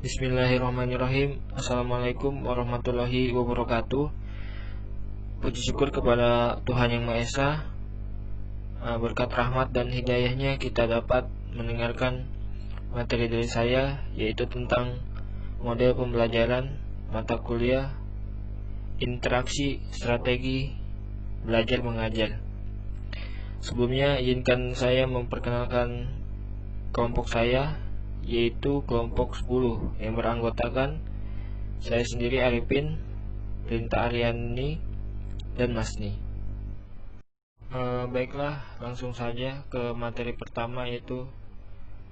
Bismillahirrahmanirrahim. Assalamualaikum warahmatullahi wabarakatuh. Puji syukur kepada Tuhan Yang Maha Esa. Berkat rahmat dan hidayahnya kita dapat mendengarkan materi dari saya, yaitu tentang model pembelajaran mata kuliah interaksi strategi belajar mengajar. Sebelumnya izinkan saya memperkenalkan kelompok saya, yaitu kelompok 10 yang beranggotakan saya sendiri Arifin, Rinta Aryani, dan Masni. Baiklah, langsung saja ke materi pertama, yaitu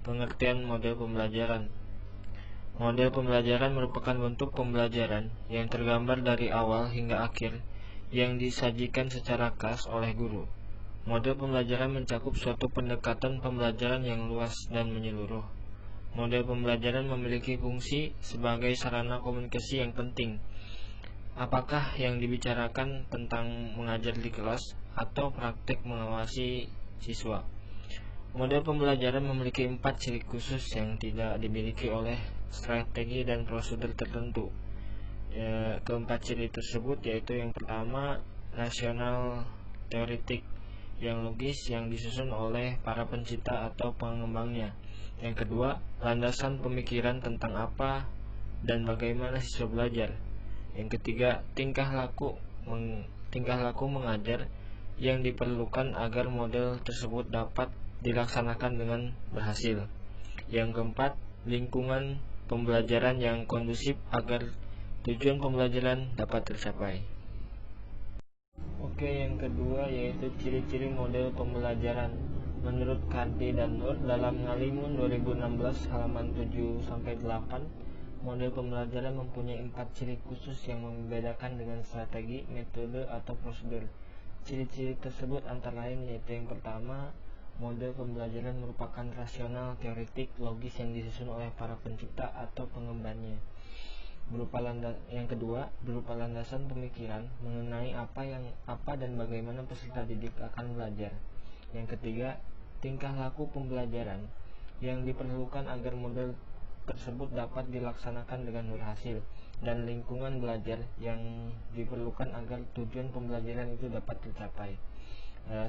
pengertian model pembelajaran. Model pembelajaran merupakan bentuk pembelajaran yang tergambar dari awal hingga akhir yang disajikan secara khas oleh guru. Model pembelajaran mencakup suatu pendekatan pembelajaran yang luas dan menyeluruh. Model pembelajaran memiliki fungsi sebagai sarana komunikasi yang penting. Apakah yang dibicarakan tentang mengajar di kelas atau praktik mengawasi siswa? Model pembelajaran memiliki 4 ciri khusus yang tidak dimiliki oleh strategi dan prosedur tertentu. Keempat ciri tersebut yaitu yang pertama, rasional teoretik yang logis yang disusun oleh para pencipta atau pengembangnya. Yang kedua, landasan pemikiran tentang apa dan bagaimana siswa belajar. Yang ketiga, tingkah laku mengajar yang diperlukan agar model tersebut dapat dilaksanakan dengan berhasil. Yang keempat, lingkungan pembelajaran yang kondusif agar tujuan pembelajaran dapat tercapai. Oke, yang kedua yaitu ciri-ciri model pembelajaran. Menurut Kardi dan Nur dalam Ngalimun 2016 halaman 7-8, model pembelajaran mempunyai 4 ciri khusus yang membedakan dengan strategi, metode, atau prosedur. Ciri-ciri tersebut antara lain yaitu yang pertama, model pembelajaran merupakan rasional, teoretik, logis yang disusun oleh para pencipta atau pengembannya. Yang kedua, berupa landasan pemikiran mengenai apa dan bagaimana peserta didik akan belajar. Yang ketiga, tingkah laku pembelajaran yang diperlukan agar model tersebut dapat dilaksanakan dengan berhasil, dan lingkungan belajar yang diperlukan agar tujuan pembelajaran itu dapat tercapai.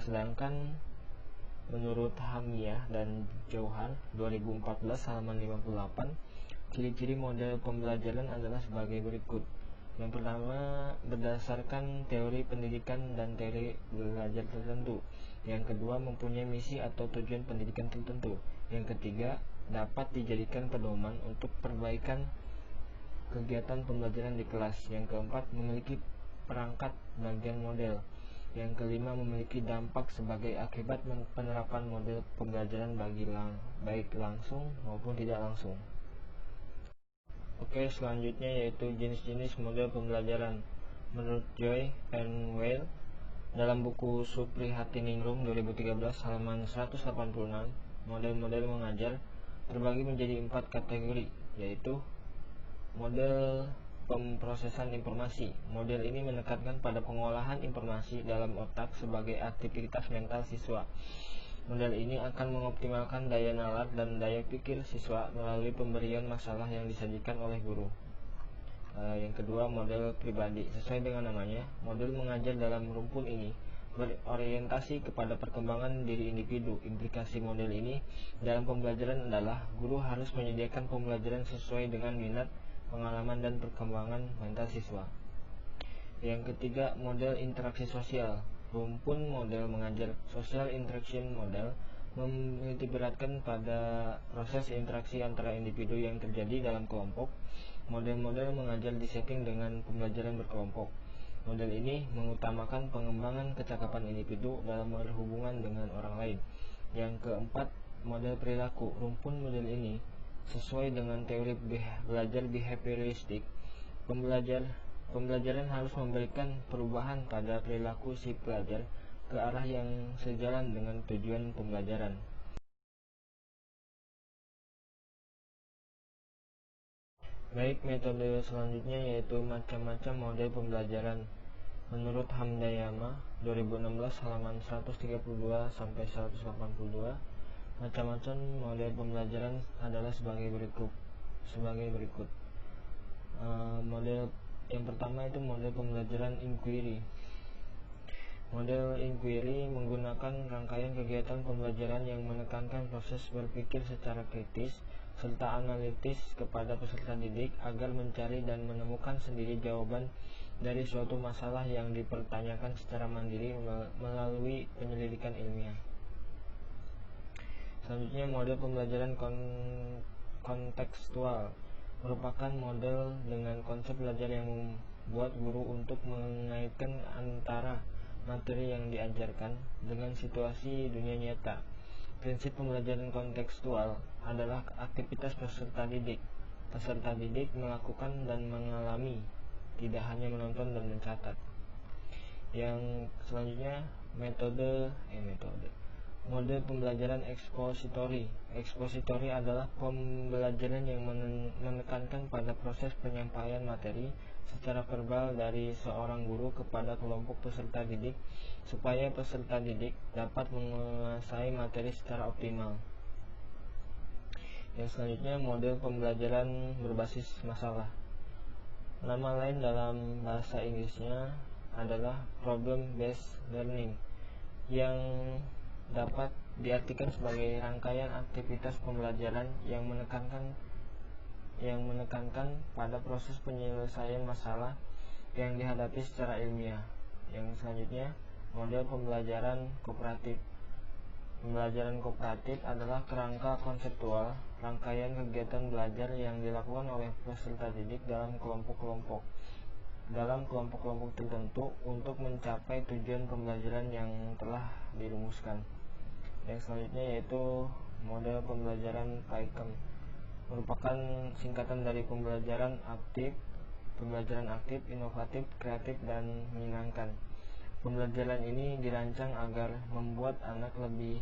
Sedangkan menurut Hamiyah dan Jauhar 2014 halaman 58, ciri-ciri model pembelajaran adalah sebagai berikut. Yang pertama, berdasarkan teori pendidikan dan teori belajar tertentu. Yang kedua, mempunyai misi atau tujuan pendidikan tertentu. Yang ketiga, dapat dijadikan pedoman untuk perbaikan kegiatan pembelajaran di kelas. Yang keempat, memiliki perangkat bagian model. Yang kelima, memiliki dampak sebagai akibat penerapan model pembelajaran baik langsung maupun tidak langsung. Oke, selanjutnya yaitu jenis-jenis model pembelajaran. Menurut Joy and Weil dalam buku Suprihatiningrum 2013 halaman 186, model-model mengajar terbagi menjadi 4 kategori, yaitu model pemrosesan informasi. Model ini menekankan pada pengolahan informasi dalam otak sebagai aktivitas mental siswa. Model ini akan mengoptimalkan daya nalar dan daya pikir siswa melalui pemberian masalah yang disajikan oleh guru. Yang kedua, model pribadi. Sesuai dengan namanya, model mengajar dalam rumpun ini berorientasi kepada perkembangan diri individu. Implikasi model ini dalam pembelajaran adalah guru harus menyediakan pembelajaran sesuai dengan minat, pengalaman, dan perkembangan mental siswa. Yang ketiga, model interaksi sosial. Rumpun model mengajar social interaction model menitikberatkan pada proses interaksi antara individu yang terjadi dalam kelompok. Model-model mengajar disetting dengan pembelajaran berkelompok. Model ini mengutamakan pengembangan kecakapan individu dalam berhubungan dengan orang lain. Yang keempat, model perilaku. Rumpun model ini sesuai dengan teori belajar behavioristik. Pembelajaran harus memberikan perubahan pada perilaku si pelajar ke arah yang sejalan dengan tujuan pembelajaran. Baik, metode selanjutnya yaitu macam-macam model pembelajaran. Menurut Hamdayama 2016 halaman 132 sampai 182, macam-macam model pembelajaran adalah sebagai berikut. sebagai berikut. Model yang pertama itu model pembelajaran inquiry. Model inquiry menggunakan rangkaian kegiatan pembelajaran yang menekankan proses berpikir secara kritis serta analitis kepada peserta didik agar mencari dan menemukan sendiri jawaban dari suatu masalah yang dipertanyakan secara mandiri melalui penyelidikan ilmiah. Selanjutnya, model pembelajaran kontekstual merupakan model dengan konsep belajar yang membuat guru untuk mengaitkan antara materi yang diajarkan dengan situasi dunia nyata. Prinsip pembelajaran kontekstual adalah aktivitas peserta didik. Peserta didik melakukan dan mengalami, tidak hanya menonton dan mencatat. Yang selanjutnya, metode model pembelajaran ekspositori. Ekspositori adalah pembelajaran yang menekankan pada proses penyampaian materi secara verbal dari seorang guru kepada kelompok peserta didik supaya peserta didik dapat menguasai materi secara optimal. Yang selanjutnya, model pembelajaran berbasis masalah. Nama lain dalam bahasa Inggrisnya adalah problem based learning, yang dapat diartikan sebagai rangkaian aktivitas pembelajaran yang menekankan pada proses penyelesaian masalah yang dihadapi secara ilmiah. Yang selanjutnya, model pembelajaran kooperatif. Pembelajaran kooperatif adalah kerangka konseptual rangkaian kegiatan belajar yang dilakukan oleh peserta didik dalam kelompok-kelompok tertentu untuk mencapai tujuan pembelajaran yang telah dirumuskan. Yang selanjutnya yaitu model pembelajaran PAIKEM, merupakan singkatan dari pembelajaran aktif, inovatif, kreatif, dan menyenangkan. Pembelajaran ini dirancang agar membuat anak lebih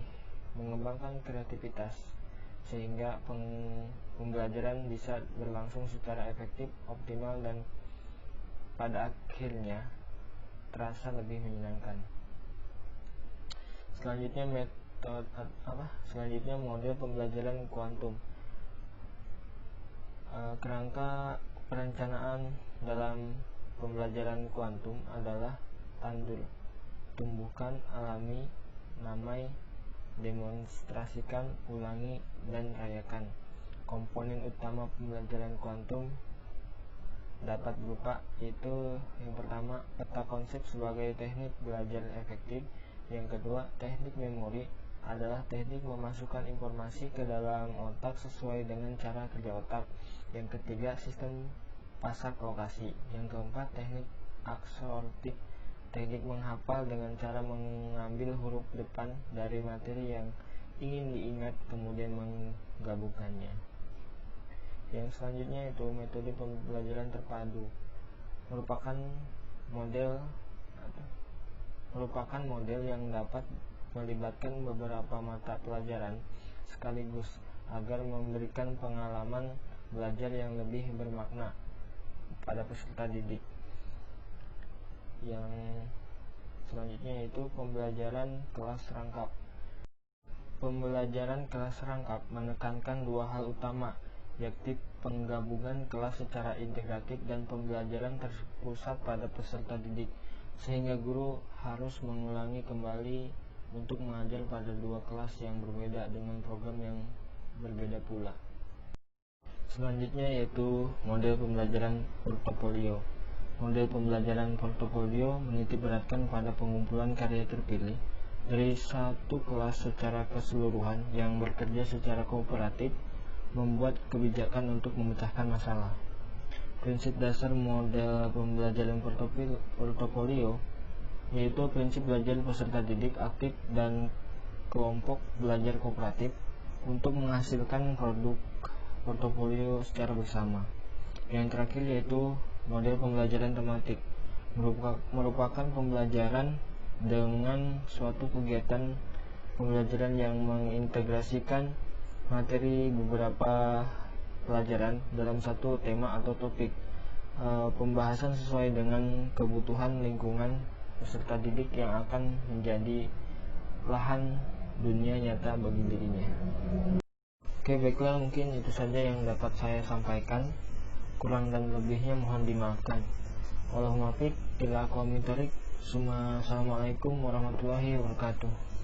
mengembangkan kreativitas, sehingga pembelajaran bisa berlangsung secara efektif, optimal, dan pada akhirnya terasa lebih menyenangkan. Selanjutnya model pembelajaran kuantum. Kerangka perencanaan dalam pembelajaran kuantum adalah tandur, tumbuhkan, alami, namai, demonstrasikan, ulangi, dan rayakan. Komponen utama pembelajaran kuantum dapat berupa yaitu yang pertama, peta konsep sebagai teknik belajar efektif. Yang kedua, teknik memori adalah teknik memasukkan informasi ke dalam otak sesuai dengan cara kerja otak. Yang ketiga, sistem pasak lokasi. Yang keempat, teknik absorptif, teknik menghafal dengan cara mengambil huruf depan dari materi yang ingin diingat kemudian menggabungkannya. Yang selanjutnya itu metode pembelajaran terpadu, merupakan model yang dapat melibatkan beberapa mata pelajaran sekaligus agar memberikan pengalaman belajar yang lebih bermakna pada peserta didik. Yang selanjutnya yaitu pembelajaran kelas rangkap. Pembelajaran kelas rangkap menekankan dua hal utama, yaitu penggabungan kelas secara integratif dan pembelajaran terpusat pada peserta didik, sehingga guru harus mengulangi kembali untuk mengajar pada dua kelas yang berbeda dengan program yang berbeda pula. Selanjutnya yaitu model pembelajaran portofolio. Model pembelajaran portofolio menitikberatkan pada pengumpulan karya terpilih dari satu kelas secara keseluruhan yang bekerja secara kooperatif membuat kebijakan untuk memecahkan masalah. Prinsip dasar model pembelajaran portofolio yaitu prinsip belajar peserta didik aktif dan kelompok belajar kooperatif untuk menghasilkan produk portofolio secara bersama. Yang terakhir yaitu model pembelajaran tematik, merupakan pembelajaran dengan suatu kegiatan pembelajaran yang mengintegrasikan materi beberapa pelajaran dalam satu tema atau topik. Pembahasan sesuai dengan kebutuhan lingkungan peserta didik yang akan menjadi lahan dunia nyata bagi dirinya. Oke, baiklah, mungkin itu saja yang dapat saya sampaikan. Kurang dan lebihnya mohon dimaafkan. Wallahul muwaffiq ila aqwamit thoriq. Assalamualaikum warahmatullahi wabarakatuh.